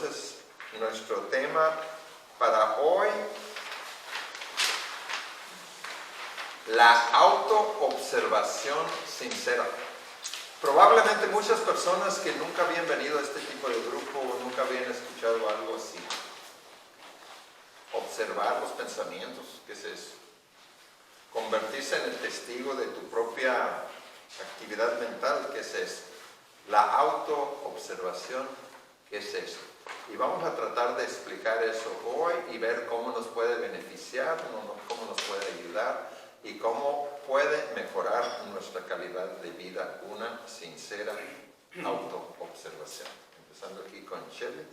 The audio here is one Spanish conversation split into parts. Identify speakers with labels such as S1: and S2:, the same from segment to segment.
S1: Entonces, nuestro tema para hoy, la autoobservación sincera. Probablemente muchas personas que nunca habían venido a este tipo de grupo o nunca habían escuchado algo así. Observar los pensamientos, ¿qué es eso? Convertirse en el testigo de tu propia actividad mental, ¿qué es eso? La autoobservación, ¿qué es eso? Y vamos a tratar de explicar eso hoy y ver cómo nos puede beneficiar, cómo nos puede ayudar y cómo puede mejorar nuestra calidad de vida, una sincera autoobservación. Empezando aquí con Shelley.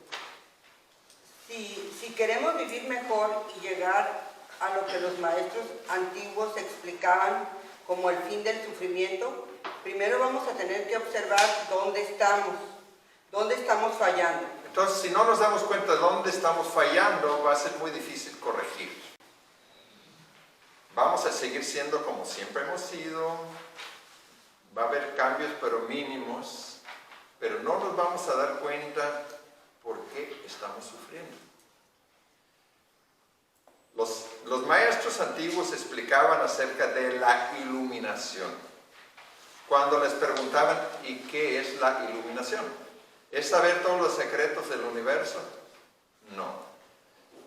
S2: Si queremos vivir mejor y llegar a lo que los maestros antiguos explicaban como el fin del sufrimiento, primero vamos a tener que observar dónde estamos fallando.
S1: Entonces, si no nos damos cuenta de dónde estamos fallando, va a ser muy difícil corregir. Vamos a seguir siendo como siempre hemos sido, va a haber cambios pero mínimos, pero no nos vamos a dar cuenta por qué estamos sufriendo. Los maestros antiguos explicaban acerca de la iluminación. Cuando les preguntaban, ¿y qué es la iluminación? ¿Es saber todos los secretos del universo? No.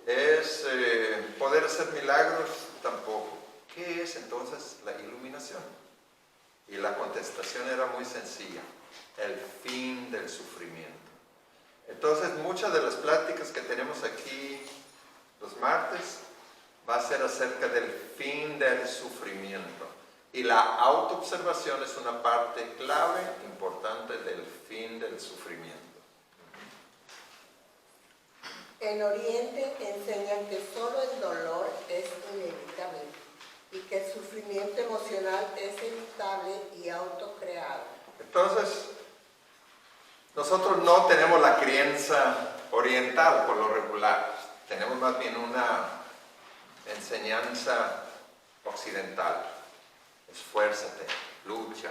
S1: ¿Es poder hacer milagros? Tampoco. ¿Qué es entonces la iluminación? Y la contestación era muy sencilla. El fin del sufrimiento. Entonces, muchas de las pláticas que tenemos aquí los martes va a ser acerca del fin del sufrimiento. Y la autoobservación es una parte clave, importante del fin del sufrimiento.
S3: En Oriente enseñan que solo el dolor es inevitable y que el sufrimiento emocional es evitable y autocreado.
S1: Entonces, nosotros no tenemos la crianza oriental por lo regular. Tenemos más bien una enseñanza occidental. Esfuérzate, lucha,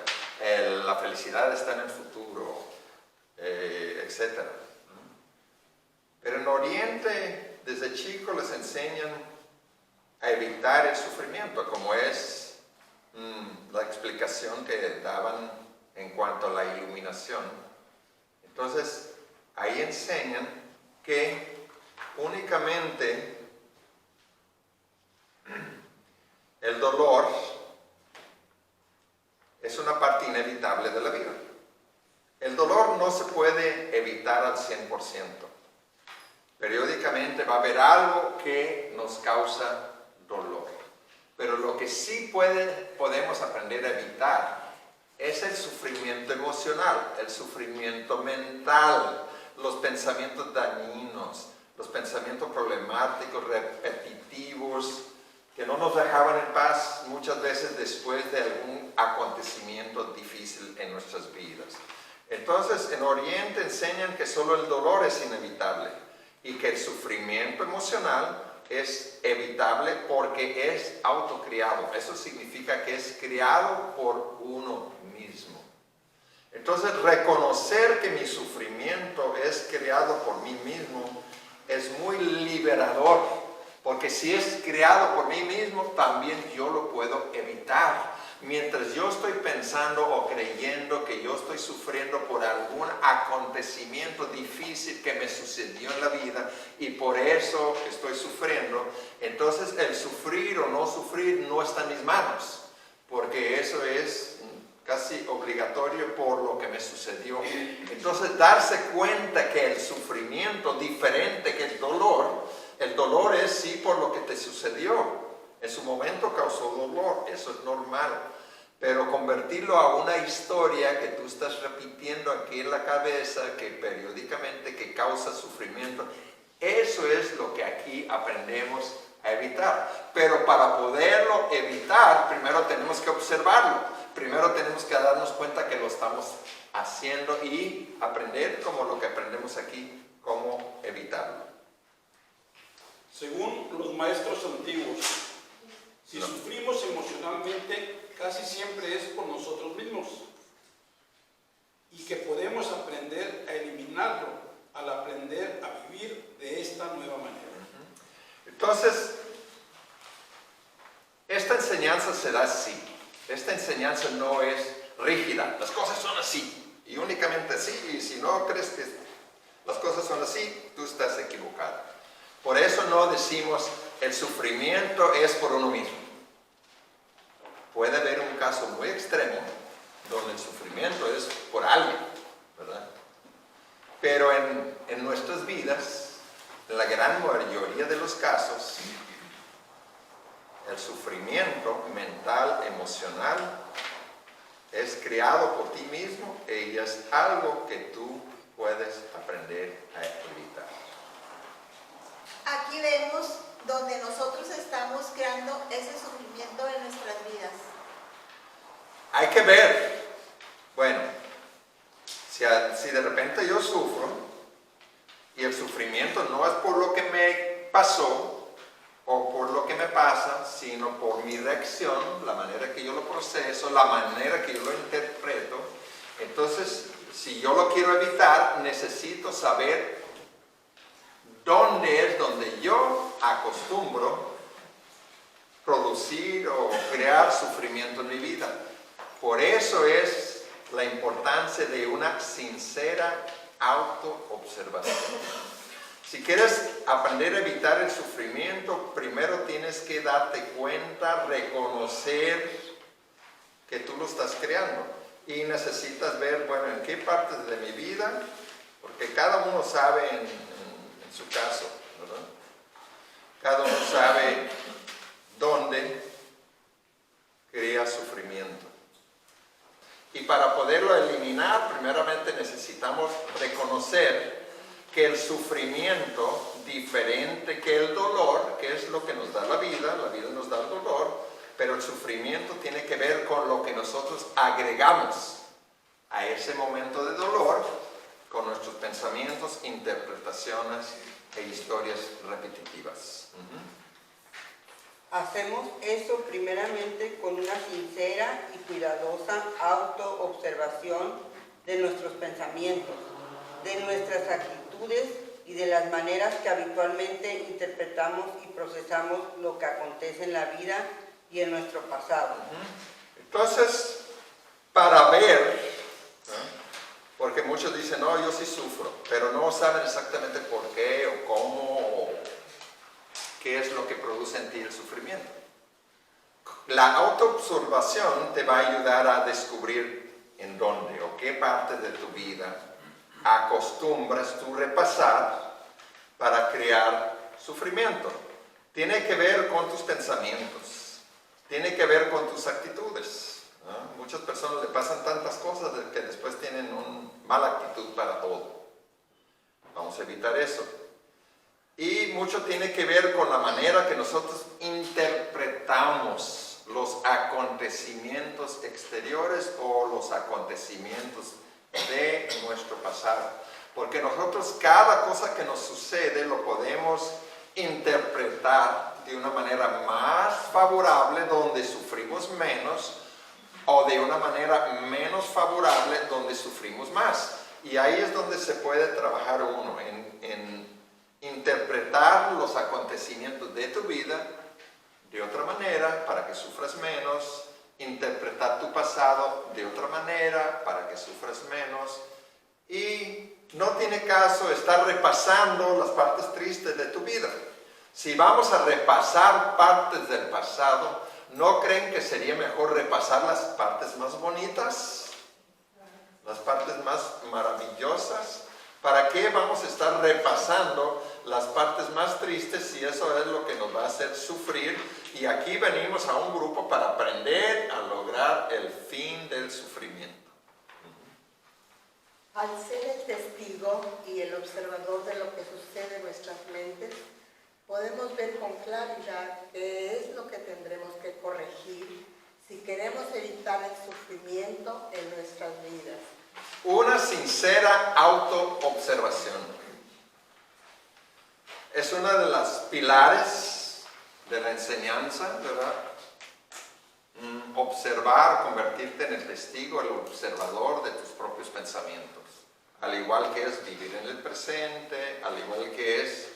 S1: la felicidad está en el futuro, etc. Pero en Oriente, desde chicos les enseñan a evitar el sufrimiento, como es la explicación que daban en cuanto a la iluminación. Entonces, ahí enseñan que únicamente el dolor es una parte inevitable de la vida. El dolor no se puede evitar al 100%. Periódicamente va a haber algo que nos causa dolor. Pero lo que sí podemos aprender a evitar es el sufrimiento emocional, el sufrimiento mental, los pensamientos dañinos, los pensamientos problemáticos, repetitivos, que no nos dejaban en paz muchas veces después de algún acontecimiento difícil en nuestras vidas. Entonces, en Oriente enseñan que solo el dolor es inevitable y que el sufrimiento emocional es evitable porque es autocriado. Eso significa que es criado por uno mismo. Entonces, reconocer que mi sufrimiento es creado por mí mismo es muy liberador. Porque si es creado por mí mismo, también yo lo puedo evitar. Mientras yo estoy pensando o creyendo que yo estoy sufriendo por algún acontecimiento difícil que me sucedió en la vida y por eso estoy sufriendo, entonces el sufrir o no sufrir no está en mis manos. Porque eso es casi obligatorio por lo que me sucedió. Entonces darse cuenta que el sufrimiento, diferente que el dolor es sí por lo que te sucedió. En su momento causó dolor, eso es normal. Pero convertirlo a una historia que tú estás repitiendo aquí en la cabeza, que periódicamente que causa sufrimiento, eso es lo que aquí aprendemos a evitar. Pero para poderlo evitar, primero tenemos que observarlo. Primero tenemos que darnos cuenta que lo estamos haciendo y aprender como lo que aprendemos aquí, cómo evitarlo.
S4: Según los maestros antiguos, si sufrimos emocionalmente, casi siempre es por nosotros mismos y que podemos aprender a eliminarlo al aprender a vivir esta nueva manera.
S1: Entonces, esta enseñanza se da así. Esta enseñanza no es rígida. Las cosas son así y únicamente así. Y si no crees que las cosas son así, tú estás equivocado. Por eso no decimos el sufrimiento es por uno mismo. Puede haber un caso muy extremo donde el sufrimiento es por alguien, ¿verdad? Pero en nuestras vidas, en la gran mayoría de los casos, el sufrimiento mental, emocional, es creado por ti mismo y es algo que tú puedes aprender a evitar.
S5: Aquí vemos donde nosotros estamos creando ese sufrimiento en nuestras vidas.
S1: Hay que ver, bueno, si de repente yo sufro y el sufrimiento no es por lo que me pasó o por lo que me pasa, sino por mi reacción, la manera que yo lo proceso, la manera que yo lo interpreto, entonces si yo lo quiero evitar, necesito saber dónde es donde yo acostumbro producir o crear sufrimiento en mi vida. Por eso es la importancia de una sincera autoobservación. Si quieres aprender a evitar el sufrimiento, primero tienes que darte cuenta, reconocer que tú lo estás creando. Y necesitas ver, bueno, en qué partes de mi vida, porque cada uno sabe en su caso, ¿verdad? Cada uno sabe dónde crea sufrimiento. Y para poderlo eliminar, primeramente necesitamos reconocer que el sufrimiento, diferente que el dolor, que es lo que nos da la vida nos da el dolor, pero el sufrimiento tiene que ver con lo que nosotros agregamos a ese momento de dolor con nuestros pensamientos, interpretaciones e historias repetitivas.
S2: Hacemos eso primeramente con una sincera y cuidadosa autoobservación de nuestros pensamientos, de nuestras actitudes y de las maneras que habitualmente interpretamos y procesamos lo que acontece en la vida y en nuestro pasado.
S1: Entonces, para ver, ¿no? Porque muchos dicen, no, yo sí sufro, pero no saben exactamente por qué o cómo o qué es lo que produce en ti el sufrimiento. La autoobservación te va a ayudar a descubrir en dónde o qué parte de tu vida acostumbras tú repasar para crear sufrimiento. Tiene que ver con tus pensamientos, tiene que ver con tus actitudes, ¿no? Muchas personas le pasan tantas cosas que después tienen una mala actitud para todo. Vamos a evitar eso. Y mucho tiene que ver con la manera que nosotros interpretamos los acontecimientos exteriores o los acontecimientos de nuestro pasado. Porque nosotros cada cosa que nos sucede lo podemos interpretar de una manera más favorable donde sufrimos menos o de una manera menos favorable donde sufrimos más. Y ahí es donde se puede trabajar uno en interpretar los acontecimientos de tu vida de otra manera para que sufras menos, interpretar tu pasado de otra manera para que sufras menos. Y no tiene caso estar repasando las partes tristes de tu vida. Si vamos a repasar partes del pasado, ¿no creen que sería mejor repasar las partes más bonitas? Las partes más maravillosas. ¿Para qué vamos a estar repasando las partes más tristes si eso es lo que nos va a hacer sufrir? Y aquí venimos a un grupo para aprender a lograr el fin del sufrimiento.
S3: Al ser el testigo y el observador de lo que sucede en nuestras mentes, podemos ver con claridad qué es lo que tendremos que corregir si queremos evitar el sufrimiento en nuestras vidas.
S1: Una sincera autoobservación es una de las pilares de la enseñanza, ¿verdad? Observar, convertirte en el testigo, el observador de tus propios pensamientos. Al igual que es vivir en el presente, al igual que es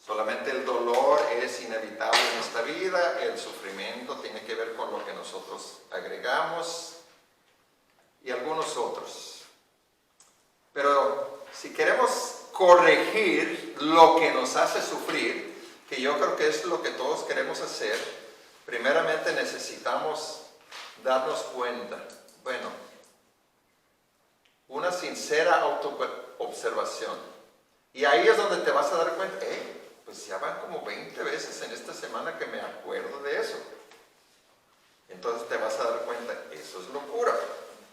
S1: Solamente el dolor es inevitable en esta vida, el sufrimiento tiene que ver con lo que nosotros agregamos y algunos otros. Pero si queremos corregir lo que nos hace sufrir, que yo creo que es lo que todos queremos hacer, primeramente necesitamos darnos cuenta, bueno, una sincera autoobservación. Y ahí es donde te vas a dar cuenta, pues ya van como 20 veces en esta semana que me acuerdo de eso. Entonces te vas a dar cuenta, eso es locura.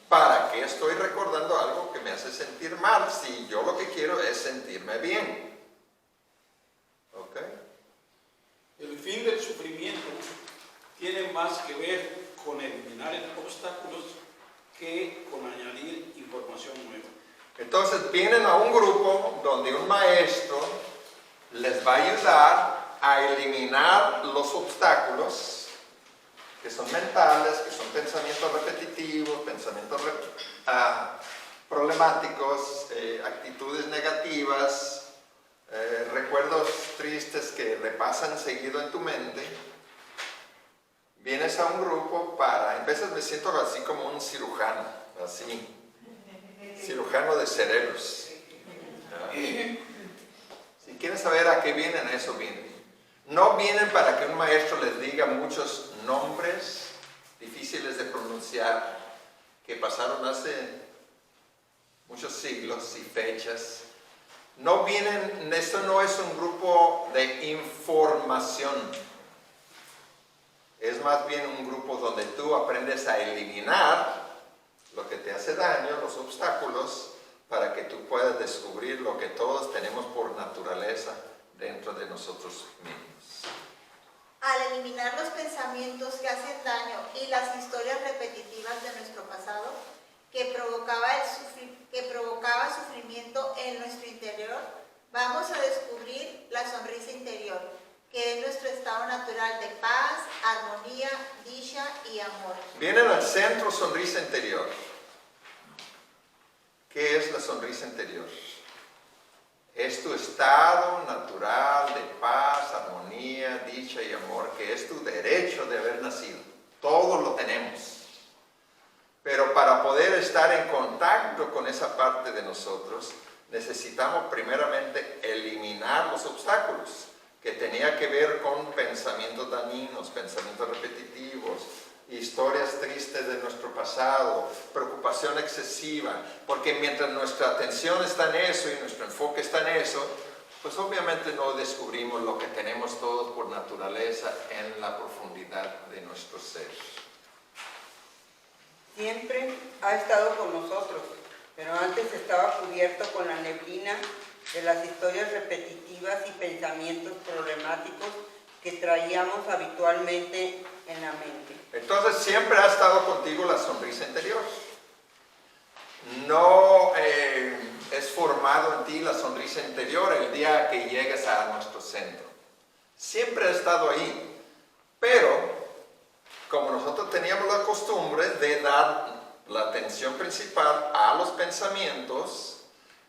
S1: ¿Para qué estoy recordando algo que me hace sentir mal si yo lo que quiero es sentirme bien? ¿Ok?
S4: El fin del sufrimiento tiene más que ver con eliminar obstáculos que con añadir información nueva.
S1: Entonces vienen a un grupo donde un maestro les va a ayudar a eliminar los obstáculos que son mentales, que son pensamientos repetitivos, pensamientos problemáticos, actitudes negativas, recuerdos tristes que repasan seguido en tu mente. Vienes a un grupo para, en veces me siento así como un cirujano, así, cirujano de cerebros. Si quieren saber a qué vienen, a eso vienen. No vienen para que un maestro les diga muchos nombres difíciles de pronunciar que pasaron hace muchos siglos y fechas. No vienen, esto no es un grupo de información. Es más bien un grupo donde tú aprendes a eliminar lo que te hace daño, los obstáculos, para que tú puedas descubrir lo que todos tenemos por naturaleza dentro de nosotros mismos.
S5: Al eliminar los pensamientos que hacen daño y las historias repetitivas de nuestro pasado que provocaba sufrimiento en nuestro interior, vamos a descubrir la sonrisa interior, que es nuestro estado natural de paz, armonía, dicha y amor.
S1: Vienen al centro sonrisa interior. ¿Qué es la sonrisa interior? Es tu estado natural de paz, armonía, dicha y amor, que es tu derecho de haber nacido. Todos lo tenemos. Pero para poder estar en contacto con esa parte de nosotros, necesitamos primeramente eliminar los obstáculos, que tenía que ver con pensamientos dañinos, pensamientos repetitivos, historias tristes de nuestro pasado, preocupación excesiva, porque mientras nuestra atención está en eso y nuestro enfoque está en eso, pues obviamente no descubrimos lo que tenemos todos por naturaleza en la profundidad de nuestro ser.
S2: Siempre ha estado con nosotros, pero antes estaba cubierto con la neblina de las historias repetitivas y pensamientos problemáticos que traíamos habitualmente en la mente.
S1: Entonces siempre ha estado contigo la sonrisa interior. No es formado en ti la sonrisa interior el día que llegues a nuestro centro. Siempre ha estado ahí. Pero, como nosotros teníamos la costumbre de dar la atención principal a los pensamientos,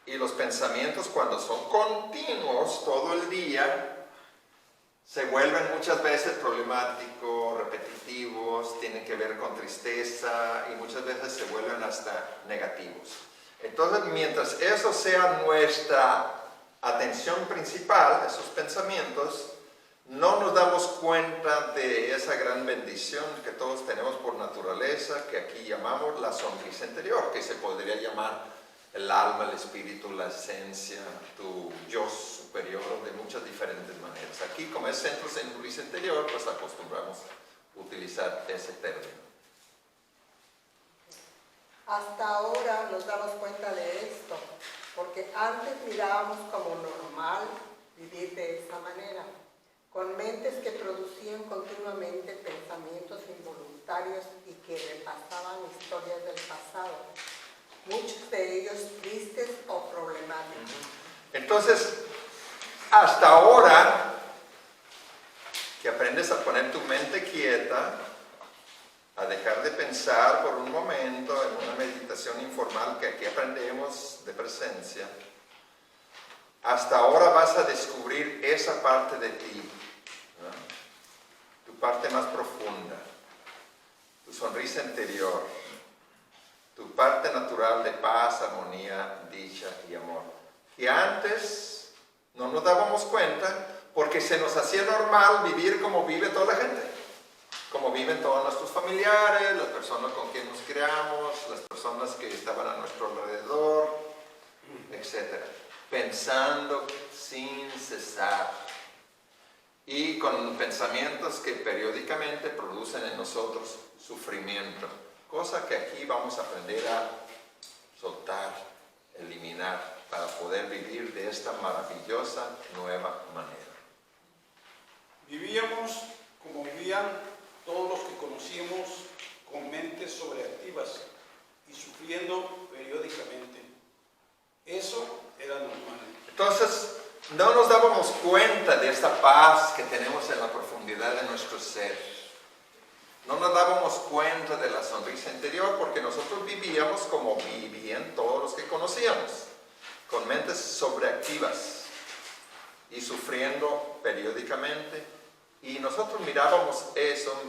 S1: y los pensamientos cuando son continuos todo el día, se vuelven muchas veces problemáticos, repetitivos, tienen que ver con tristeza y muchas veces se vuelven hasta negativos. Entonces, mientras eso sea nuestra atención principal, esos pensamientos, no nos damos cuenta de esa gran bendición que todos tenemos por naturaleza, que aquí llamamos la sonrisa interior, que se podría llamar el alma, el espíritu, la esencia, tu yo superior, de muchas diferentes maneras. Aquí, como es centro de sonrisa interior, pues acostumbramos a utilizar ese término.
S3: Hasta ahora nos damos cuenta de esto, porque antes mirábamos como normal vivir de esa manera, con mentes que producían continuamente pensamientos involuntarios y que repasaban historias del pasado, muchos de ellos tristes o problemáticos.
S1: Entonces, hasta ahora que aprendes a poner tu mente quieta, a dejar de pensar por un momento en una meditación informal que aquí aprendemos de presencia, hasta ahora vas a descubrir esa parte de ti, ¿no? Tu parte más profunda, tu sonrisa interior, tu parte natural de paz, armonía, dicha y amor. Que antes no nos dábamos cuenta porque se nos hacía normal vivir como vive toda la gente, como viven todos nuestros familiares, las personas con quien nos criamos, las personas que estaban a nuestro alrededor, etc. Pensando sin cesar y con pensamientos que periódicamente producen en nosotros sufrimiento, cosa que aquí vamos a aprender a soltar, eliminar, para poder vivir de esta maravillosa nueva manera.
S4: Vivíamos como vivían todos los que conocíamos, con mentes sobreactivas y sufriendo periódicamente. Eso era normal.
S1: Entonces, no nos dábamos cuenta de esta paz que tenemos en la profundidad de nuestro ser. No nos dábamos cuenta de la sonrisa interior porque nosotros vivíamos como vivían todos los que conocíamos, con mentes sobreactivas y sufriendo periódicamente. Y nosotros mirábamos eso,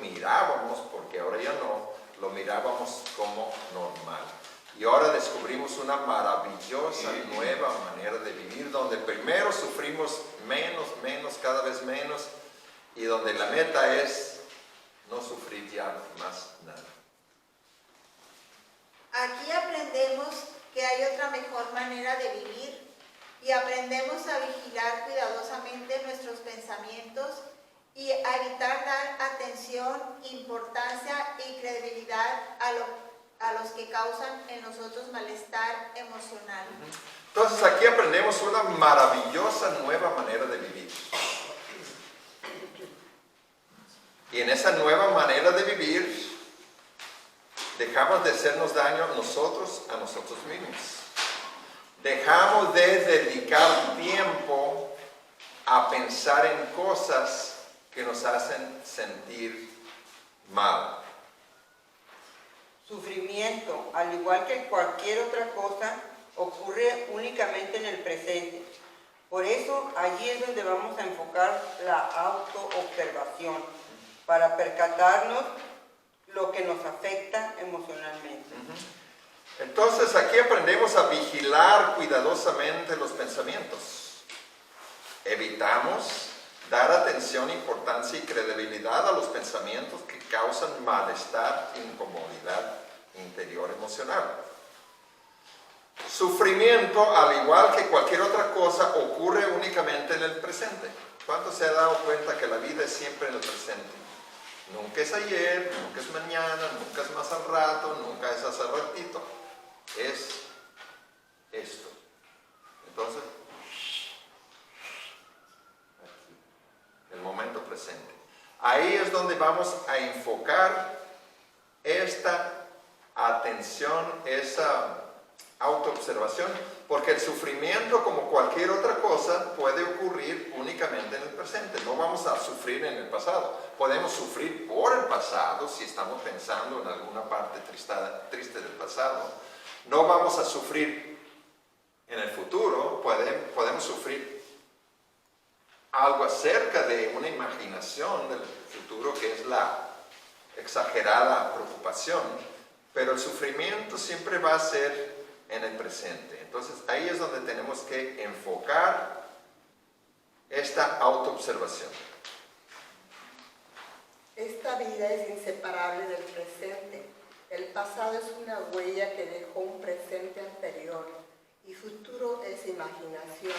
S1: porque ahora ya no, lo mirábamos como normal. Y ahora descubrimos una maravillosa nueva manera de vivir, donde primero sufrimos menos, cada vez menos, y donde la meta es no sufrir ya más nada.
S5: Aquí aprendemos que hay otra mejor manera de vivir y aprendemos a vigilar cuidadosamente nuestros pensamientos y a evitar dar atención, importancia y credibilidad a los que causan en nosotros malestar emocional.
S1: Entonces aquí aprendemos una maravillosa nueva manera de vivir. Y en esa nueva manera de vivir, dejamos de hacernos daño nosotros a nosotros mismos. Dejamos de dedicar tiempo a pensar en cosas que nos hacen sentir mal.
S2: Sufrimiento, al igual que cualquier otra cosa, ocurre únicamente en el presente. Por eso, allí es donde vamos a enfocar la autoobservación, para percatarnos lo que nos afecta emocionalmente.
S1: Entonces, aquí aprendemos a vigilar cuidadosamente los pensamientos. Evitamos dar atención, importancia y credibilidad a los pensamientos que causan malestar e incomodidad interior emocional. Sufrimiento, al igual que cualquier otra cosa, ocurre únicamente en el presente. ¿Cuánto se ha dado cuenta que la vida es siempre en el presente? Nunca es ayer, nunca es mañana, nunca es más al rato, nunca es hace ratito. Es esto. Entonces, el momento presente. Ahí es donde vamos a enfocar esta atención, esa autoobservación, porque el sufrimiento, como cualquier otra cosa, puede ocurrir únicamente en el presente. No vamos a sufrir en el pasado. Podemos sufrir por el pasado si estamos pensando en alguna parte triste del pasado. No vamos a sufrir en el futuro. Podemos sufrir algo acerca de una imaginación del futuro, que es la exagerada preocupación, pero el sufrimiento siempre va a ser en el presente. Entonces ahí es donde tenemos que enfocar esta autoobservación.
S3: Esta vida es inseparable del presente. El pasado es una huella que dejó un presente anterior y futuro es imaginación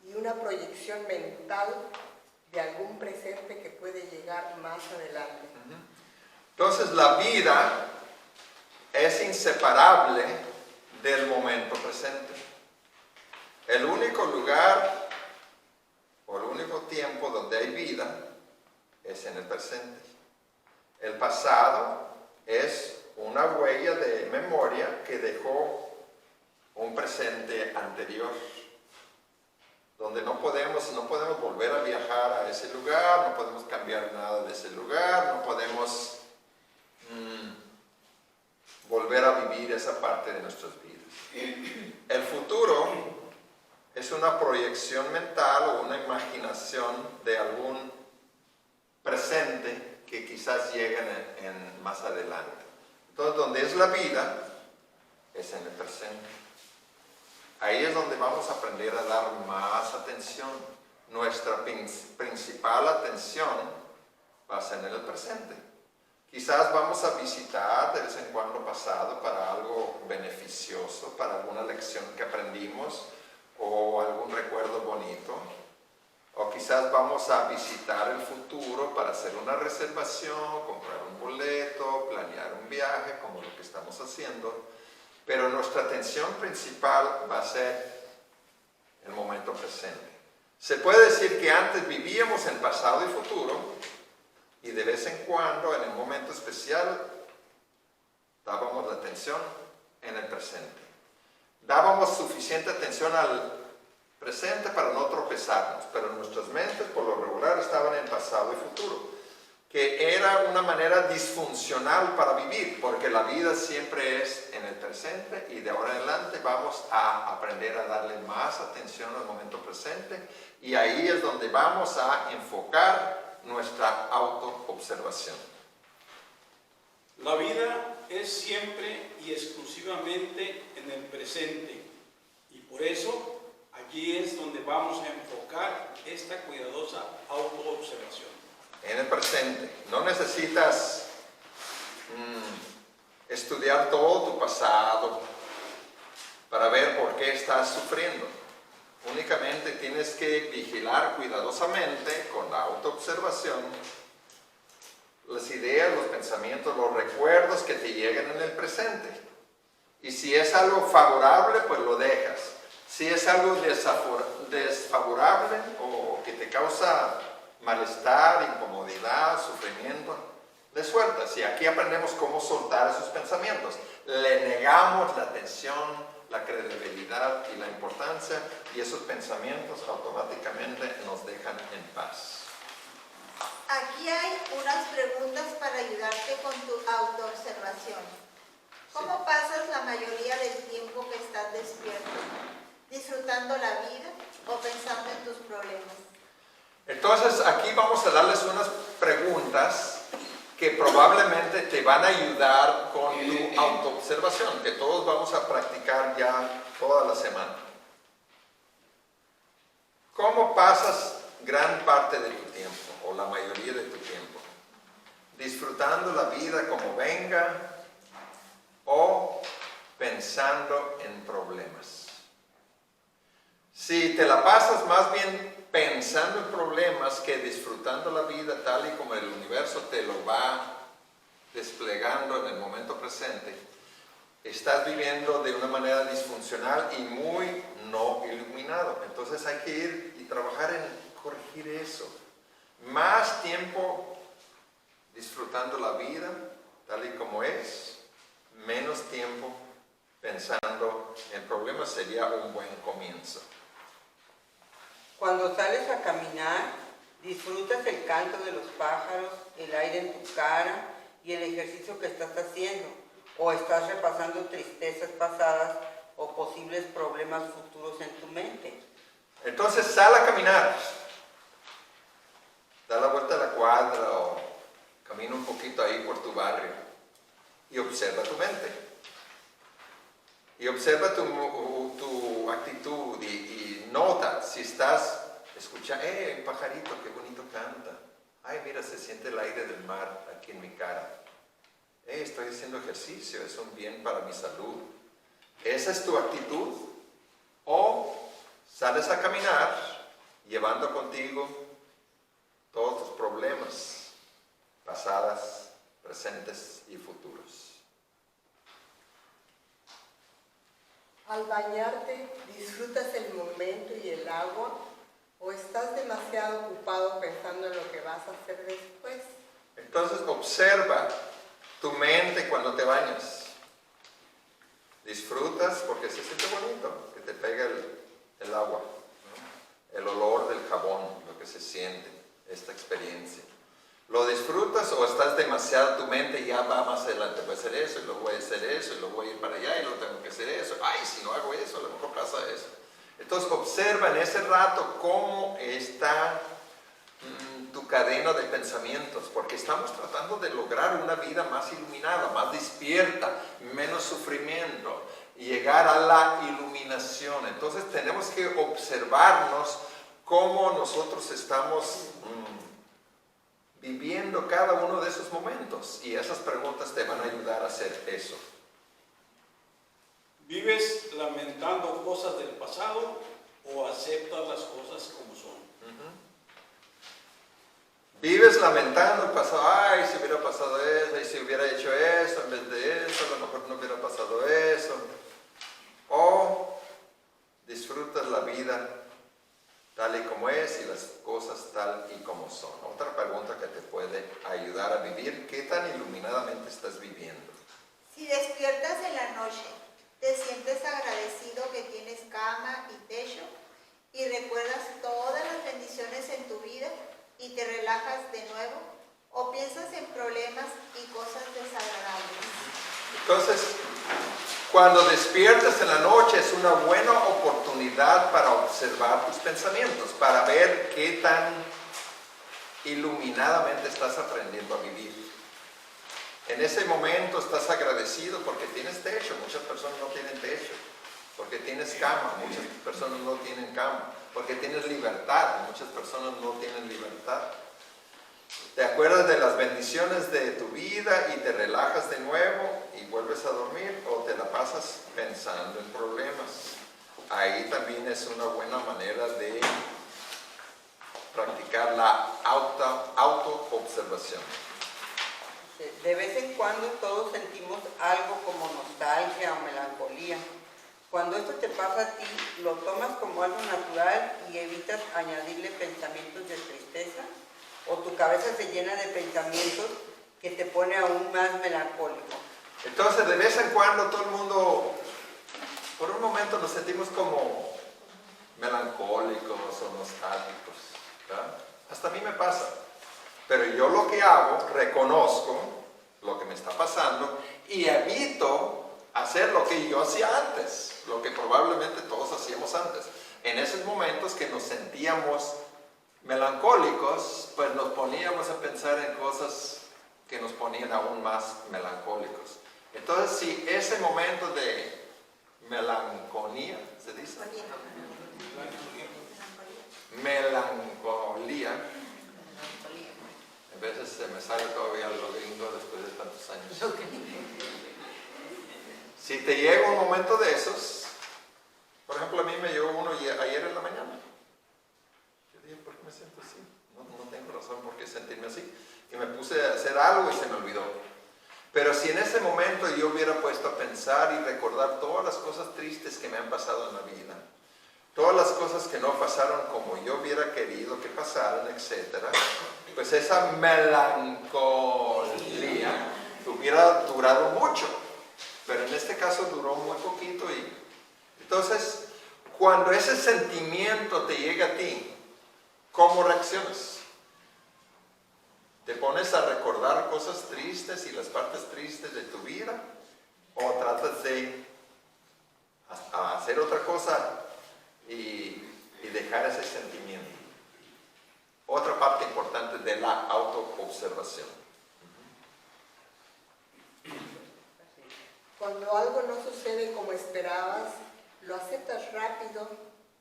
S3: y una proyección mental de algún presente que puede llegar más adelante.
S1: Entonces la vida es inseparable del momento presente. El único lugar o el único tiempo donde hay vida es en el presente. El pasado es una huella de memoria que dejó un presente anterior, donde no podemos volver a viajar a ese lugar, no podemos cambiar nada de ese lugar, no podemos volver a vivir esa parte de nuestras vidas. El futuro es una proyección mental o una imaginación de algún presente que quizás lleguen más adelante. Entonces, donde es la vida, es en el presente. Ahí es donde vamos a aprender a dar más atención. Nuestra principal atención va a ser en el presente. Quizás vamos a visitar de vez en cuando pasado para algo beneficioso, para alguna lección que aprendimos o algún recuerdo bonito. O quizás vamos a visitar el futuro para hacer una reservación, comprar un boleto, planear un viaje, como lo que estamos haciendo. Pero nuestra atención principal va a ser el momento presente. Se puede decir que antes vivíamos en pasado y futuro, y de vez en cuando, en un momento especial, dábamos la atención en el presente. Dábamos suficiente atención al presente para no tropezarnos, pero nuestras mentes por lo regular estaban en pasado y futuro, que era una manera disfuncional para vivir, porque la vida siempre es en el presente y de ahora en adelante vamos a aprender a darle más atención al momento presente y ahí es donde vamos a enfocar nuestra autoobservación.
S4: La vida es siempre y exclusivamente en el presente y por eso allí es donde vamos a enfocar esta cuidadosa autoobservación.
S1: En el presente. No necesitas estudiar todo tu pasado para ver por qué estás sufriendo. Únicamente tienes que vigilar cuidadosamente con la autoobservación las ideas, los pensamientos, los recuerdos que te lleguen en el presente. Y si es algo favorable, pues lo dejas. Si es algo desfavorable o que te causa malestar, incomodidad, sufrimiento, le sueltas. Y aquí aprendemos cómo soltar esos pensamientos. Le negamos la atención, la credibilidad y la importancia, y esos pensamientos automáticamente nos dejan en paz.
S5: Aquí hay unas preguntas para ayudarte con tu autoobservación. ¿Cómo pasas la mayoría del tiempo que estás despierto? ¿Disfrutando la vida o pensando en tus problemas?
S1: Entonces aquí vamos a darles unas preguntas que probablemente te van a ayudar con tu autoobservación, que todos vamos a practicar ya toda la semana. ¿Cómo pasas gran parte de tu tiempo, o la mayoría de tu tiempo? ¿Disfrutando la vida como venga o pensando en problemas? Si te la pasas más bien pensando en problemas que disfrutando la vida tal y como el universo te lo va desplegando en el momento presente, estás viviendo de una manera disfuncional y muy no iluminado. Entonces hay que ir y trabajar en corregir eso. Más tiempo disfrutando la vida tal y como es, menos tiempo pensando en problemas sería un buen comienzo.
S2: Cuando sales a caminar, disfrutas el canto de los pájaros, el aire en tu cara y el ejercicio que estás haciendo, o estás repasando tristezas pasadas o posibles problemas futuros en tu mente.
S1: Entonces sal a caminar, da la vuelta a la cuadra o camina un poquito ahí por tu barrio y observa tu mente. Y observa tu actitud y nota si estás escuchando, un pajarito, qué bonito canta. Ay, mira, se siente el aire del mar aquí en mi cara. Estoy haciendo ejercicio, es un bien para mi salud. ¿Esa es tu actitud? ¿O sales a caminar llevando contigo todos tus problemas, pasadas, presentes y futuros?
S3: Al bañarte, ¿disfrutas el momento y el agua o estás demasiado ocupado pensando en lo que vas a hacer después?
S1: Entonces observa tu mente cuando te bañas. Disfrutas porque se siente bonito, que te pega el agua, ¿no? El olor del jabón, lo que se siente, esta experiencia. ¿Lo disfrutas o estás demasiado, tu mente ya va más adelante? Voy a hacer eso, y luego voy a hacer eso, y luego voy a ir para allá, y luego tengo que hacer eso. Ay, si no hago eso, a lo mejor pasa eso. Entonces observa en ese rato cómo está tu cadena de pensamientos, porque estamos tratando de lograr una vida más iluminada, más despierta, menos sufrimiento, y llegar a la iluminación. Entonces tenemos que observarnos cómo nosotros estamos viviendo cada uno de esos momentos, y esas preguntas te van a ayudar a hacer eso.
S4: ¿Vives lamentando cosas del pasado o aceptas las cosas como son?
S1: Vives lamentando el pasado, ay, si hubiera pasado eso, y si hubiera hecho eso, en vez de eso, a lo mejor no hubiera pasado eso. O disfrutas la vida tal y como es y las cosas tal y como son. Otra pregunta que te puede ayudar a vivir, ¿qué tan iluminadamente estás viviendo?
S5: Si despiertas en la noche, te sientes agradecido que tienes cama y techo y recuerdas todas las bendiciones en tu vida y te relajas de nuevo, o piensas en problemas y cosas desagradables.
S1: Entonces, cuando despiertas en la noche es una buena oportunidad para observar tus pensamientos, para ver qué tan iluminadamente estás aprendiendo a vivir. En ese momento estás agradecido porque tienes techo, muchas personas no tienen techo, porque tienes cama, muchas personas no tienen cama, porque tienes libertad, muchas personas no tienen libertad. Te acuerdas de las bendiciones de tu vida y te relajas de nuevo y vuelves a dormir, o te la pasas pensando en problemas. Ahí también es una buena manera de practicar la autoobservación.
S2: De vez en cuando todos sentimos algo como nostalgia o melancolía. Cuando esto te pasa a ti, lo tomas como algo natural y evitas añadirle pensamientos de tristeza, o tu cabeza se llena de pensamientos que te pone aún más melancólico.
S1: Entonces, de vez en cuando todo el mundo, por un momento nos sentimos como melancólicos o nostálgicos, ¿verdad? Hasta a mí me pasa. Pero yo lo que hago, reconozco lo que me está pasando y evito hacer lo que yo hacía antes, lo que probablemente todos hacíamos antes. En esos momentos que nos sentíamos melancólicos, pues nos poníamos a pensar en cosas que nos ponían aún más melancólicos. Entonces, si ese momento de melancolía, ¿se dice? Melancolía. A veces se me sale todavía lo gringo después de tantos años. Si te llega un momento de esos, por ejemplo, a mí me llegó uno ayer en la mañana. Yo dije, ¿por qué me siento así? No tengo razón por qué sentirme así. Y me puse a hacer algo y se me olvidó. Pero si en ese momento yo hubiera puesto a pensar y recordar todas las cosas tristes que me han pasado en la vida, todas las cosas que no pasaron como yo hubiera querido que pasaran, etc., pues esa melancolía hubiera durado mucho. Pero en este caso duró muy poquito. Y entonces, cuando ese sentimiento te llega a ti, ¿cómo reaccionas? ¿Te pones a recordar cosas tristes y las partes tristes de tu vida? ¿O tratas de hacer otra cosa y dejar ese sentimiento? Otra parte importante de la autoobservación.
S3: Cuando algo no sucede como esperabas, lo aceptas rápido,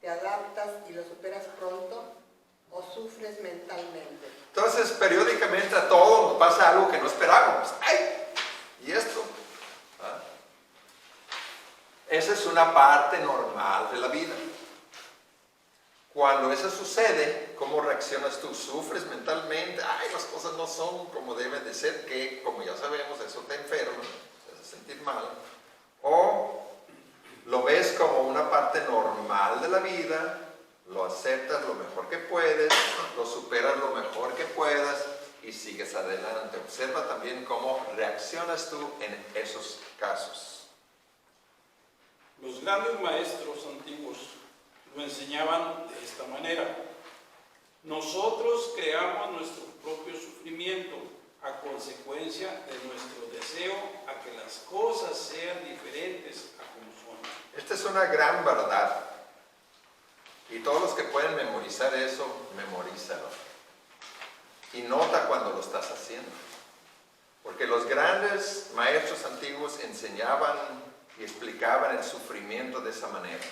S3: te adaptas y lo superas pronto, o sufres mentalmente.
S1: Entonces, periódicamente a todos nos pasa algo que no esperábamos. ¡Ay! ¿Y esto? ¿Ah? Esa es una parte normal de la vida. Cuando eso sucede, ¿cómo reaccionas tú? ¿Sufres mentalmente? ¡Ay, las cosas no son como deben de ser! Que, como ya sabemos, eso te enferma, te hace sentir mal. O lo ves como una parte normal de la vida, lo aceptas lo mejor que puedes, lo superas lo mejor que puedas y sigues adelante. Observa también cómo reaccionas tú en esos casos.
S4: Los grandes maestros antiguos lo enseñaban de esta manera: nosotros creamos nuestro propio sufrimiento a consecuencia de nuestro deseo a que las cosas sean diferentes a como son.
S1: Esta es una gran verdad. Y todos los que pueden memorizar eso, memorízalo. Y nota cuando lo estás haciendo. Porque los grandes maestros antiguos enseñaban y explicaban el sufrimiento de esa manera.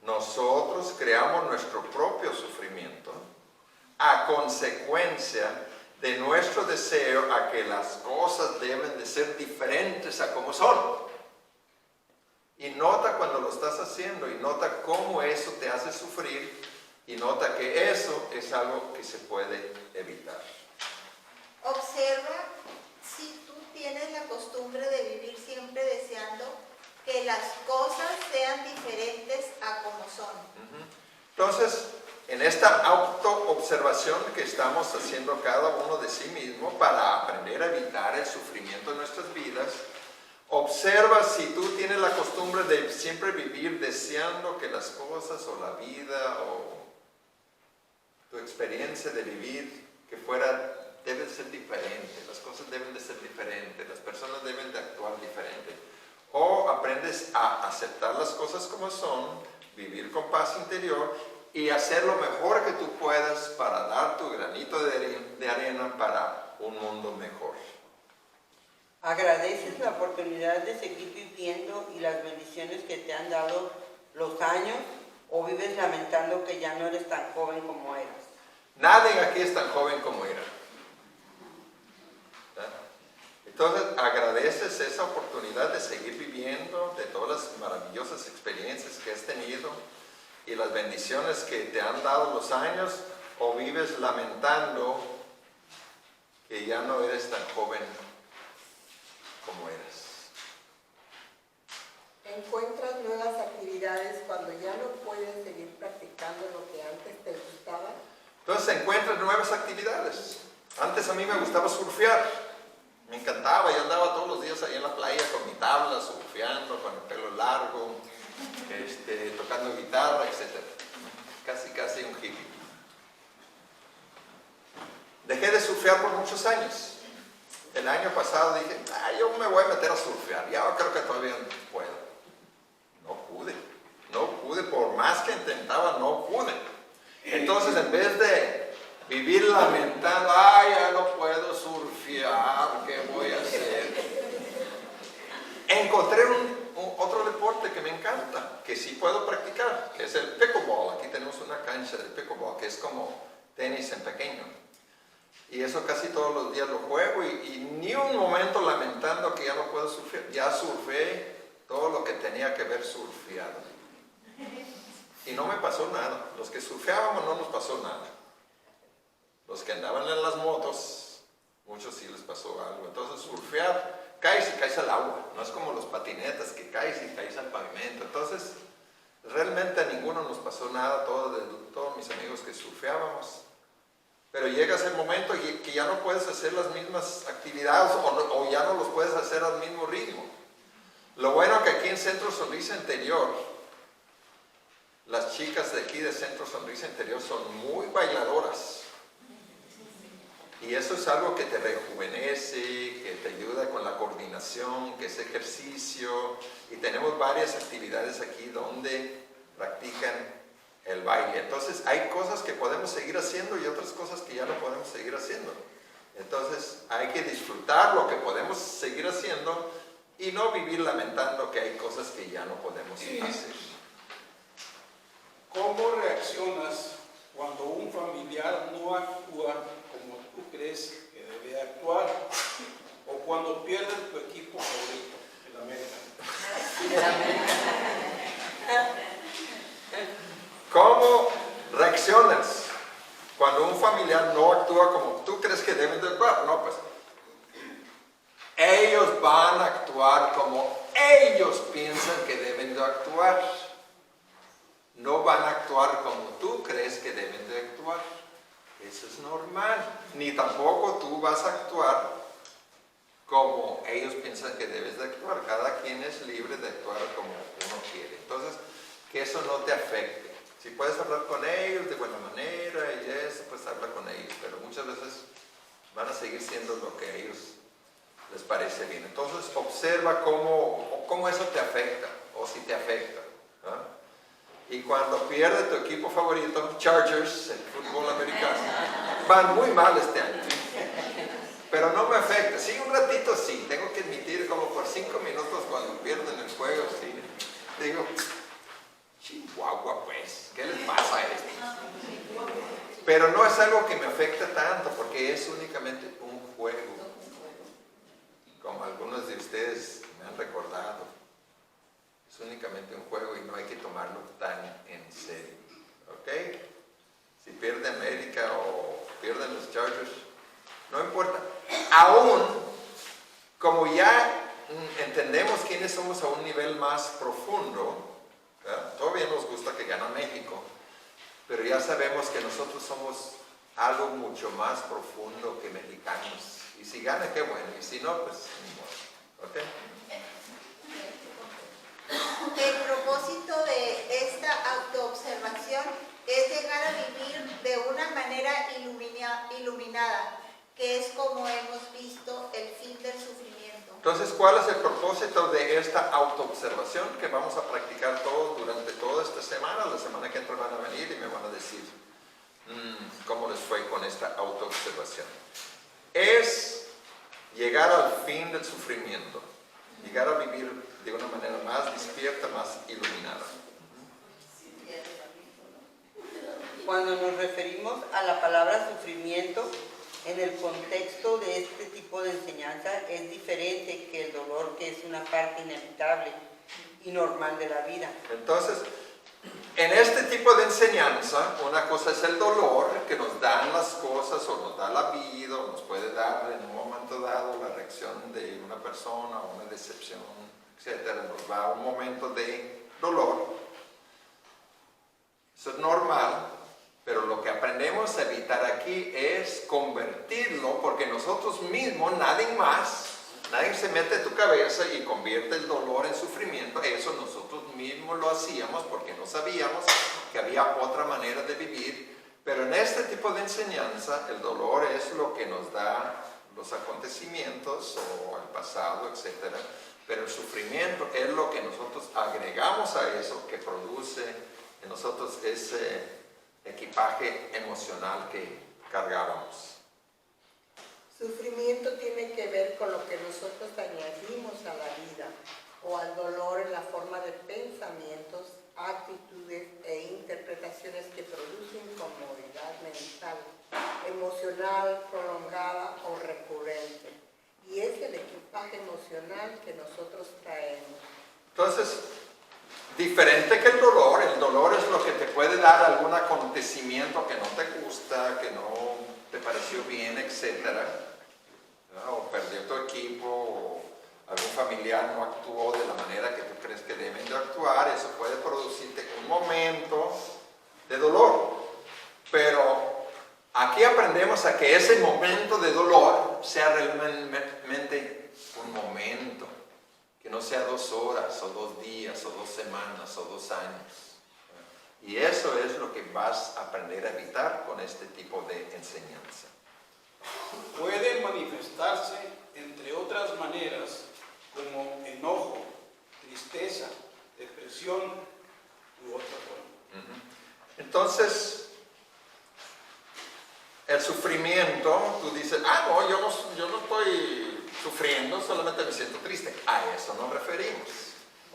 S1: Nosotros creamos nuestro propio sufrimiento a consecuencia de nuestro deseo a que las cosas deben de ser diferentes a como son. Y nota cuando lo estás haciendo y nota cómo eso te hace sufrir y nota que eso es algo que se puede evitar.
S5: Observa si tú tienes la costumbre de vivir siempre deseando que las cosas sean diferentes a como son.
S1: Entonces, en esta autoobservación que estamos haciendo cada uno de sí mismo para aprender a evitar el sufrimiento en nuestras vidas, observa si tú tienes la costumbre de siempre vivir deseando que las cosas o la vida o tu experiencia de vivir que debe ser diferente, las cosas deben de ser diferentes, las personas deben de actuar diferente. O aprendes a aceptar las cosas como son, vivir con paz interior y hacer lo mejor que tú puedas para dar tu granito de arena para un mundo mejor.
S2: Agradeces la oportunidad de seguir viviendo y las bendiciones que te han dado los años, o vives lamentando que ya no eres tan joven como eras.
S1: Nadie aquí es tan joven como era. Entonces agradeces esa oportunidad de seguir viviendo, de todas las maravillosas experiencias que has tenido y las bendiciones que te han dado los años, o vives lamentando que ya no eres tan joven como eras.
S3: Encuentras nuevas actividades cuando ya no puedes seguir practicando lo que antes te gustaba.
S1: Entonces encuentras nuevas actividades. Antes a mí me gustaba surfear. Me encantaba, yo andaba todos los días ahí en la playa con mi tabla, surfeando, con el pelo largo, tocando guitarra, etc. Casi un hippie. Dejé de surfear por muchos años. El año pasado dije, yo me voy a meter a surfear, ya creo que todavía puedo. No pude, por más que intentaba, no pude. Entonces en vez de vivir lamentando, ya no puedo surfear, ¿qué voy a hacer? Encontré otro deporte que me encanta, que sí puedo practicar, que es el pickleball. Aquí tenemos una cancha de pickleball, que es como tenis en pequeño. Y eso casi todos los días lo juego y ni un momento lamentando que ya no puedo surfear. Ya surfeé todo lo que tenía que ver surfeado. Y no me pasó nada. Los que surfeábamos no nos pasó nada. Los que andaban en las motos, muchos sí les pasó algo. Entonces surfear, caes y caes al agua. No es como los patinetas que caes y caes al pavimento. Entonces, realmente a ninguno nos pasó nada, todos mis amigos que surfeábamos. Pero llegas el momento que ya no puedes hacer las mismas actividades o ya no los puedes hacer al mismo ritmo. Lo bueno que aquí en Centro Sonrisa Interior, las chicas de aquí de Centro Sonrisa Interior son muy bailadoras. Y eso es algo que te rejuvenece, que te ayuda con la coordinación, que es ejercicio. Y tenemos varias actividades aquí donde practican el baile. Entonces hay cosas que podemos seguir haciendo y otras cosas que ya no podemos seguir haciendo. Entonces hay que disfrutar lo que podemos seguir haciendo y no vivir lamentando que hay cosas que ya no podemos hacer.
S4: ¿Cómo reaccionas cuando un familiar no actúa como tú crees que debe actuar? O cuando pierdes tu equipo favorito, el América.
S1: ¿Cómo reaccionas cuando un familiar no actúa como tú crees que deben de actuar? No, pues ellos van a actuar como ellos piensan que deben de actuar. No van a actuar como tú crees que deben de actuar. Eso es normal. Ni tampoco tú vas a actuar como ellos piensan que debes de actuar. Cada quien es libre de actuar como uno quiere. Entonces, que eso no te afecte. Si puedes hablar con ellos de buena manera y eso, pues habla con ellos. Pero muchas veces van a seguir siendo lo que a ellos les parece bien. Entonces, observa cómo eso te afecta o si te afecta. Y cuando pierde tu equipo favorito, Chargers, el fútbol americano, van muy mal este año. Pero no me afecta. Sí, un ratito sí. Tengo que admitir, como por 5 minutos cuando pierden el juego, sí. Digo, Chihuahua, pues, ¿qué les pasa a esto? Pero no es algo que me afecta tanto, porque es únicamente un juego. Como algunos de ustedes me han recordado, es únicamente un juego y no hay que tomarlo tan en serio. ¿Ok? Si pierde América o pierden los Chargers, no importa. Aún, como ya entendemos quiénes somos a un nivel más profundo, ¿verdad? Todavía nos gusta que gane México, pero ya sabemos que nosotros somos algo mucho más profundo que mexicanos. Y si gana, qué bueno, y si no, pues ni modo. ¿Ok?
S5: El propósito de esta autoobservación es llegar a vivir de una manera iluminada, que es como hemos visto el fin del sufrimiento.
S1: Entonces, ¿cuál es el propósito de esta autoobservación que vamos a practicar todos durante toda esta semana? La semana que entra van a venir y me van a decir cómo les fue con esta autoobservación. Es llegar al fin del sufrimiento, llegar a vivir de una manera más despierta, más iluminada.
S2: Cuando nos referimos a la palabra sufrimiento, en el contexto de este tipo de enseñanza es diferente que el dolor, que es una parte inevitable y normal de la vida.
S1: Entonces, en este tipo de enseñanza, una cosa es el dolor que nos dan las cosas o nos da la vida o nos puede dar en un momento dado la reacción de una persona o una decepción, etc. Nos va a un momento de dolor. Eso es normal. Pero lo que aprendemos a evitar aquí es convertirlo, porque nosotros mismos, nadie más, nadie se mete en tu cabeza y convierte el dolor en sufrimiento. Eso nosotros mismos lo hacíamos porque no sabíamos que había otra manera de vivir. Pero en este tipo de enseñanza, el dolor es lo que nos da los acontecimientos o el pasado, etc. Pero el sufrimiento es lo que nosotros agregamos a eso, que produce en nosotros ese equipaje emocional que cargábamos.
S3: Sufrimiento tiene que ver con lo que nosotros añadimos a la vida o al dolor en la forma de pensamientos, actitudes e interpretaciones que producen incomodidad mental, emocional, prolongada o recurrente. Y es el equipaje emocional que nosotros traemos.
S1: Entonces, diferente que el dolor es lo que te puede dar algún acontecimiento que no te gusta, que no te pareció bien, etc. O perdió tu equipo, o algún familiar no actuó de la manera que tú crees que deben de actuar. Eso puede producirte un momento de dolor. Pero aquí aprendemos a que ese momento de dolor sea realmente un momento. Que no sea 2 horas, o 2 días, o 2 semanas, o 2 años. Y eso es lo que vas a aprender a evitar con este tipo de enseñanza.
S4: Puede manifestarse, entre otras maneras, como enojo, tristeza, depresión u otra forma.
S1: Entonces, el sufrimiento, tú dices, no, yo no estoy sufriendo, solamente me siento triste. A eso nos referimos.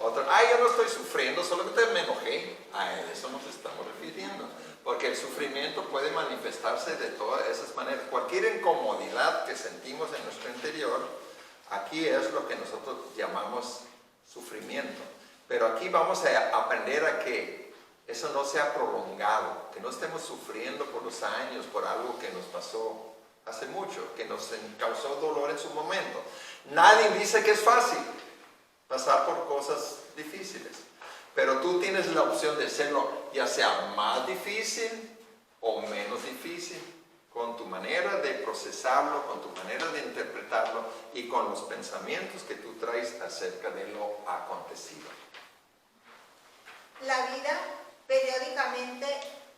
S1: Otro, yo no estoy sufriendo, solamente me enojé. A eso nos estamos refiriendo. Porque el sufrimiento puede manifestarse de todas esas maneras. Cualquier incomodidad que sentimos en nuestro interior, aquí es lo que nosotros llamamos sufrimiento. Pero aquí vamos a aprender a que eso no sea prolongado, que no estemos sufriendo por los años, por algo que nos pasó hace mucho, que nos causó dolor en su momento. Nadie dice que es fácil pasar por cosas difíciles, pero tú tienes la opción de hacerlo ya sea más difícil o menos difícil, con tu manera de procesarlo, con tu manera de interpretarlo y con los pensamientos que tú traes acerca de lo acontecido.
S5: La vida periódicamente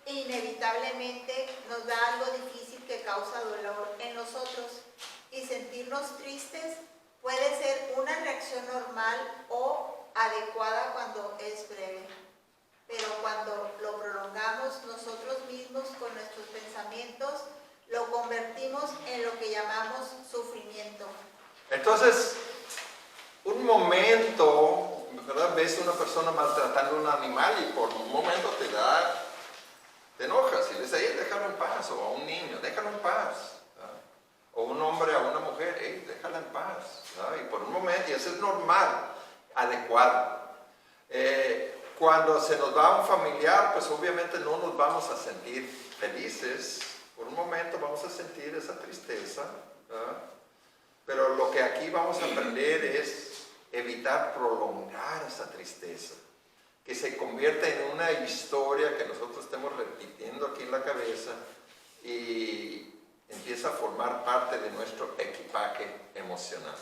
S5: e inevitablemente nos da algo difícil que causa dolor en nosotros, y sentirnos tristes puede ser una reacción normal o adecuada cuando es breve. pero cuando lo prolongamos nosotros mismos con nuestros pensamientos, lo convertimos en lo que llamamos sufrimiento.
S1: Entonces, un momento, ¿verdad? Ves a una persona maltratando a un animal y por un momento te enojas y le dices, hey, déjalo en paz, o a un niño, déjalo en paz, ¿verdad? O un hombre a una mujer, hey, déjala en paz, ¿verdad? Y por un momento, y eso es normal, adecuado. Cuando se nos va un familiar, pues obviamente no nos vamos a sentir felices, por un momento vamos a sentir esa tristeza, ¿verdad? Pero lo que aquí vamos a aprender es evitar prolongar esa tristeza, que se convierta en una historia que nosotros estemos repitiendo aquí en la cabeza y empieza a formar parte de nuestro equipaje emocional.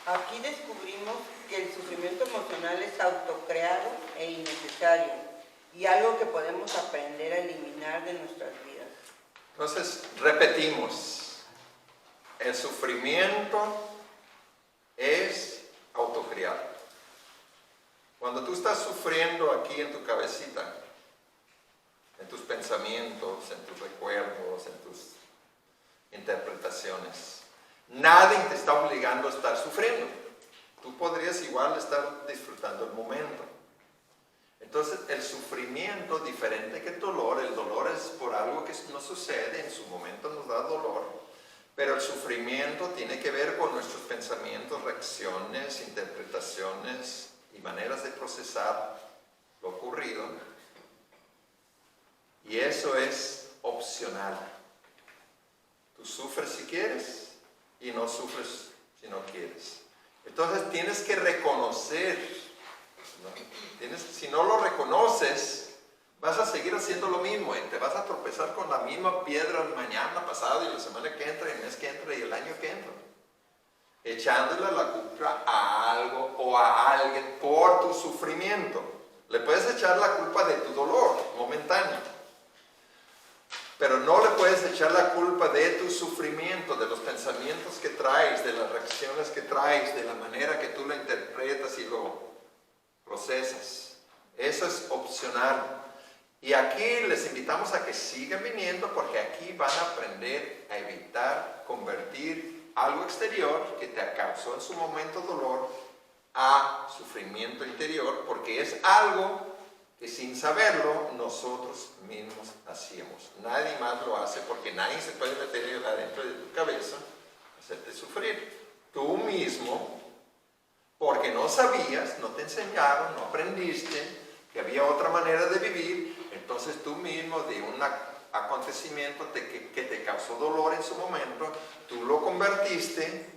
S2: Aquí descubrimos que el sufrimiento emocional es autocreado e innecesario y algo que podemos aprender a eliminar de nuestras vidas.
S1: Entonces, repetimos, el sufrimiento es autocreado. Cuando tú estás sufriendo aquí en tu cabecita, en tus pensamientos, en tus recuerdos, en tus interpretaciones, nadie te está obligando a estar sufriendo. Tú podrías igual estar disfrutando el momento. Entonces, el sufrimiento, diferente que el dolor es por algo que no sucede, en su momento nos da dolor, pero el sufrimiento tiene que ver con nuestros pensamientos, reacciones, interpretaciones y maneras de procesar lo ocurrido. Y eso es opcional. Tú sufres si quieres y no sufres si no quieres. Entonces tienes que reconocer, ¿no? Si no lo reconoces, vas a seguir haciendo lo mismo y te vas a tropezar con la misma piedra mañana, pasado y la semana que entra, y el mes que entra y el año que entra. Echándole la culpa a algo o a alguien por tu sufrimiento. Le puedes echar la culpa de tu dolor momentáneo, pero no le puedes echar la culpa de tu sufrimiento, de los pensamientos que traes, de las reacciones que traes, de la manera que tú lo interpretas y lo procesas. Eso es opcional. Y aquí les invitamos a que sigan viniendo porque aquí van a aprender a evitar convertir algo exterior que te causó en su momento dolor a sufrimiento interior, porque es algo que sin saberlo nosotros mismos hacíamos. Nadie más lo hace porque nadie se puede meter adentro de tu cabeza, hacerte sufrir. Tú mismo, porque no sabías, no te enseñaron, no aprendiste que había otra manera de vivir, entonces tú mismo de un acontecimiento que te causó dolor en su momento, tú lo convertiste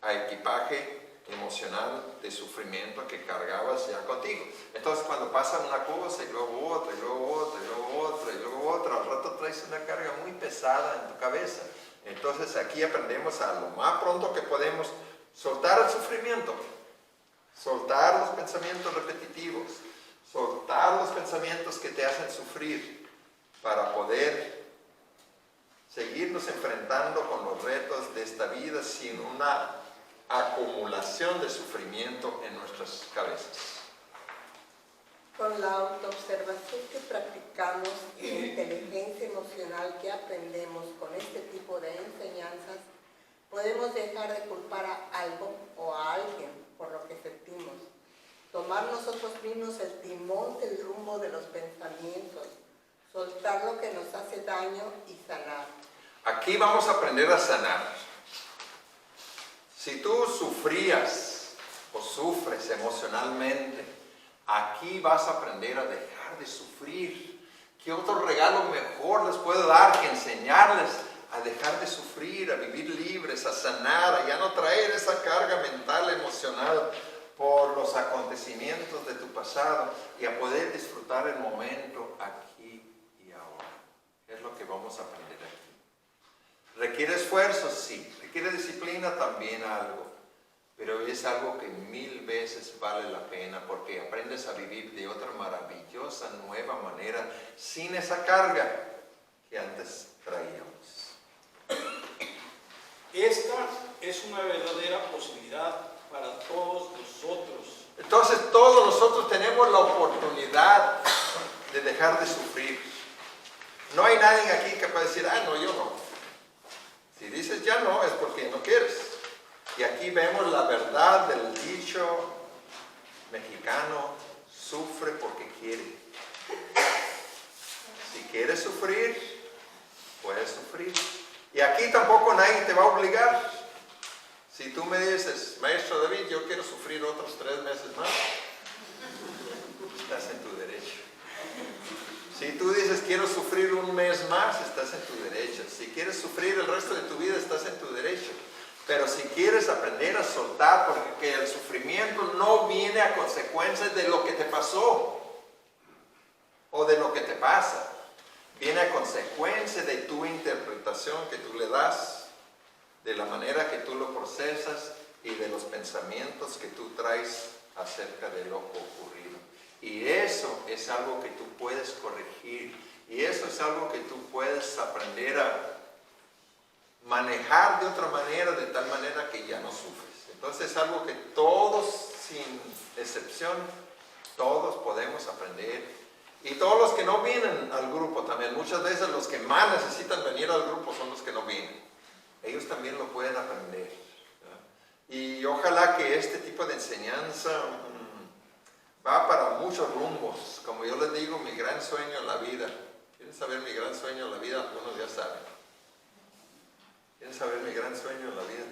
S1: a equipaje emocional de sufrimiento que cargabas ya contigo. Entonces cuando pasa una cosa y luego otra, y luego otra, y luego otra, y luego otra, al rato traes una carga muy pesada en tu cabeza. Entonces aquí aprendemos a lo más pronto que podemos soltar el sufrimiento, soltar los pensamientos repetitivos, soltar los pensamientos que te hacen sufrir para poder seguirnos enfrentando con los retos de esta vida sin una acumulación de sufrimiento en nuestras cabezas.
S3: Con la autoobservación que practicamos y la inteligencia emocional que aprendemos con este tipo de enseñanzas, podemos dejar de culpar a algo o a alguien por lo que sentimos, tomar nosotros mismos el timón del rumbo de los pensamientos, soltar lo que nos hace daño y sanar.
S1: Aquí vamos a aprender a sanar. Si tú sufrías o sufres emocionalmente, aquí vas a aprender a dejar de sufrir. ¿Qué otro regalo mejor les puedo dar que enseñarles a dejar de sufrir, a vivir libres, a sanar, a ya no traer esa carga mental, emocional por los acontecimientos de tu pasado y a poder disfrutar el momento aquí y ahora? Es lo que vamos a aprender aquí. ¿Requiere esfuerzo? Sí. ¿Requiere disciplina? También algo. Pero es algo que 1000 veces vale la pena porque aprendes a vivir de otra maravillosa, nueva manera, sin esa carga que antes traíamos.
S4: Esta es una verdadera posibilidad para todos nosotros
S1: Entonces todos nosotros tenemos la oportunidad de dejar de sufrir. No hay nadie aquí que pueda decir, ah, no, yo no. Si dices ya no, es porque no quieres. Y aquí vemos la verdad del dicho mexicano, sufre porque quiere. Si quieres sufrir, puedes sufrir. Y aquí tampoco nadie te va a obligar. Si tú me dices, maestro David, yo quiero sufrir otros 3 meses más, estás en tu derecho. Si tú dices, quiero sufrir un mes más, estás en tu derecho. Si quieres sufrir el resto de tu vida, estás en tu derecho. Pero si quieres aprender a soltar, porque el sufrimiento no viene a consecuencia de lo que te pasó o de lo que te pasa. Viene a consecuencia de tu interpretación que tú le das, de la manera que tú lo procesas y de los pensamientos que tú traes acerca de lo ocurrido. Y eso es algo que tú puedes corregir. Y eso es algo que tú puedes aprender a manejar de otra manera, de tal manera que ya no sufres. Entonces es algo que todos, sin excepción, todos podemos aprender. Y todos los que no vienen al grupo también, muchas veces los que más necesitan venir al grupo son los que no vienen. Ellos también lo pueden aprender, ¿verdad? Y ojalá que este tipo de enseñanza va para muchos rumbos. Como yo les digo, mi gran sueño en la vida. ¿Quieren saber mi gran sueño en la vida? Algunos ya saben. ¿Quieren saber mi gran sueño en la vida?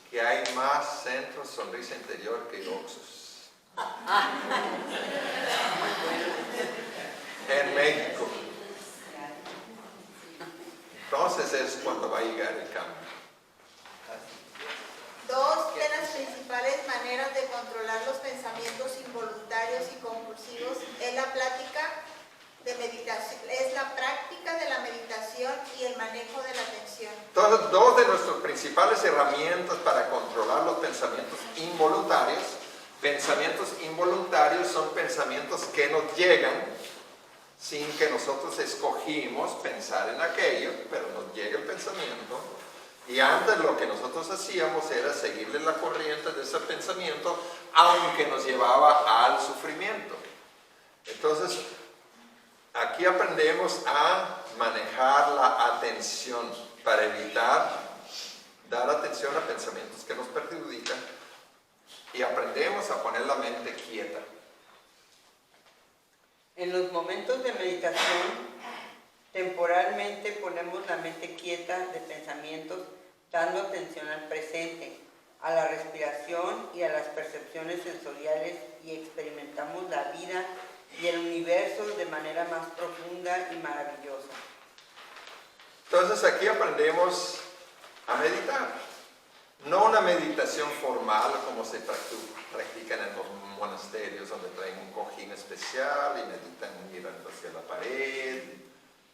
S1: Que hay más centros Sonrisa Interior que Oxxos. En México. Entonces es cuando va a llegar el cambio.
S5: 2 de las principales maneras de controlar los pensamientos involuntarios y compulsivos es la práctica de la meditación y el manejo de la atención.
S1: Entonces, 2 de nuestras principales herramientas para controlar los pensamientos involuntarios. Pensamientos involuntarios son pensamientos que nos llegan sin que nosotros escogimos pensar en aquello, pero nos llega el pensamiento. Y antes lo que nosotros hacíamos era seguirle la corriente de ese pensamiento, aunque nos llevaba al sufrimiento. Entonces, aquí aprendemos a manejar la atención para evitar dar atención a pensamientos que nos perjudican y aprendemos a poner la mente quieta.
S2: En los momentos de meditación, temporalmente ponemos la mente quieta de pensamientos, dando atención al presente, a la respiración y a las percepciones sensoriales y experimentamos la vida y el universo de manera más profunda y maravillosa.
S1: Entonces aquí aprendemos a meditar. No una meditación formal como se practican en los monasterios, donde traen un cojín especial y meditan mirando hacia la pared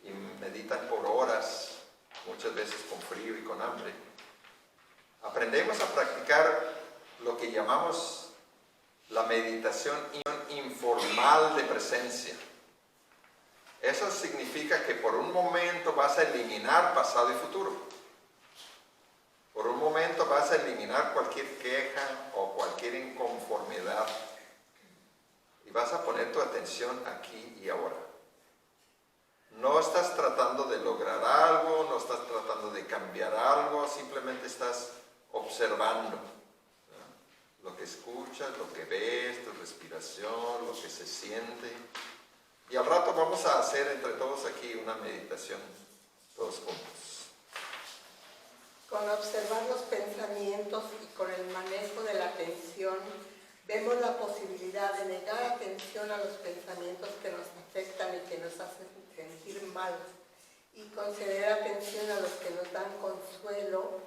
S1: y meditan por horas, muchas veces con frío y con hambre. Aprendemos a practicar lo que llamamos la meditación informal de presencia. Eso significa que por un momento vas a eliminar pasado y futuro. Por un momento vas a eliminar cualquier queja o cualquier inconformidad y vas a poner tu atención aquí y ahora. No estás tratando de lograr algo, no estás tratando de cambiar algo, simplemente estás observando, ¿no? Lo que escuchas, lo que ves, tu respiración, lo que se siente. Y al rato vamos a hacer entre todos aquí una meditación, todos juntos.
S3: Con observar los pensamientos y con el manejo de la atención, vemos la posibilidad de negar atención a los pensamientos que nos afectan y que nos hacen sentir mal, y conceder atención a los que nos dan consuelo,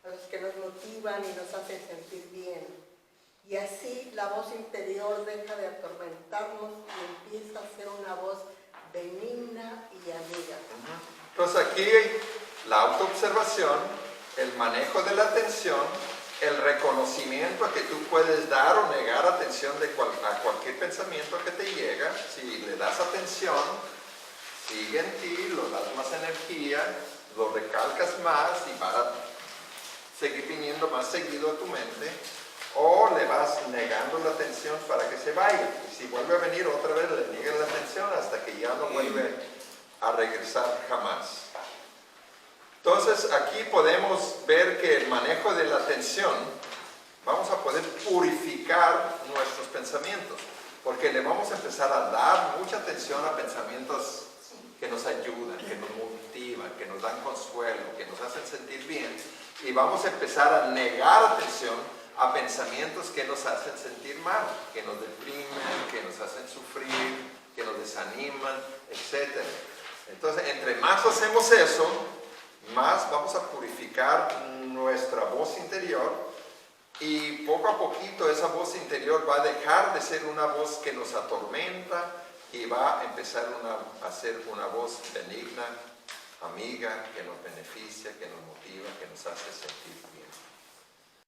S3: a los que nos motivan y nos hacen sentir bien. Y así la voz interior deja de atormentarnos y empieza a ser una voz benigna y amiga.
S1: Entonces aquí la autoobservación, el manejo de la atención, el reconocimiento a que tú puedes dar o negar atención a cualquier pensamiento que te llega. Si le das atención, sigue en ti, lo das más energía, lo recalcas más y va a seguir viniendo más seguido a tu mente. o le vas negando la atención para que se vaya. Y si vuelve a venir otra vez, le niegas la atención hasta que ya no vuelve a regresar jamás. Entonces aquí podemos ver que el manejo de la atención, vamos a poder purificar nuestros pensamientos, porque le vamos a empezar a dar mucha atención a pensamientos que nos ayudan, que nos motivan, que nos dan consuelo, que nos hacen sentir bien, y vamos a empezar a negar atención a pensamientos que nos hacen sentir mal, que nos deprimen, que nos hacen sufrir, que nos desaniman, etc. Entonces, entre más hacemos eso, más vamos a purificar nuestra voz interior, y poco a poquito esa voz interior va a dejar de ser una voz que nos atormenta y va a empezar a ser una voz benigna, amiga, que nos beneficia, que nos motiva, que nos hace sentir